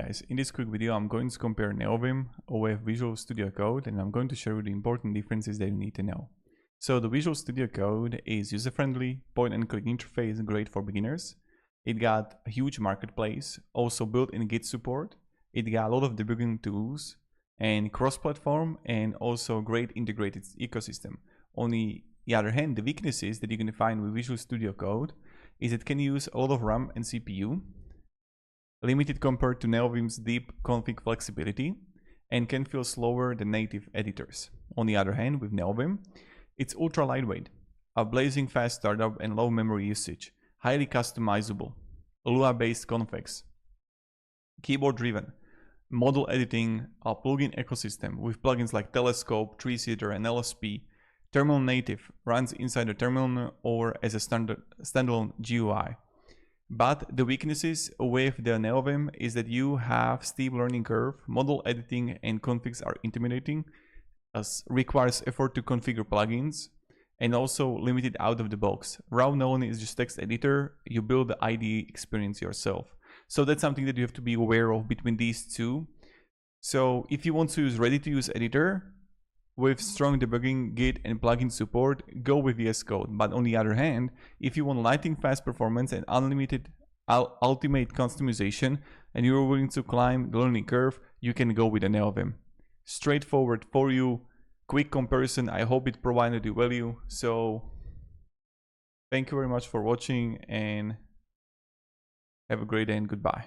guys, in this quick video I'm going to compare Neovim with Visual Studio Code, and I'm going to show you the important differences that you need to know. So the Visual Studio Code is user-friendly, point-and-click interface, great for beginners. It got a huge marketplace, also built-in Git support. It got a lot of debugging tools and cross-platform, and also great integrated ecosystem. On the other hand, the weaknesses that you can find with Visual Studio Code is it can use a lot of RAM and CPU, limited compared to Neovim's deep config flexibility, and can feel slower than native editors. On the other hand, with Neovim, it's ultra lightweight, a blazing fast startup and low memory usage, highly customizable, Lua-based configs, keyboard-driven, model editing, a plugin ecosystem with plugins like Telescope, Treeseater, and LSP, terminal native, runs inside the terminal or as a standalone GUI. But the weaknesses with the Neovim is that you have steep learning curve, model editing and configs are intimidating, as requires effort to configure plugins, and also limited out of the box. Raw known is just text editor, you build the IDE experience yourself. So that's something that you have to be aware of between these two. So if you want to use ready to use editor with strong debugging, Git and plugin support, go with VSCode. But on the other hand, if you want lightning fast performance and unlimited ultimate customization, and you're willing to climb the learning curve, you can go with the Neovim. Straightforward for you, quick comparison. I hope it provided you value. So thank you very much for watching, and have a great day and goodbye.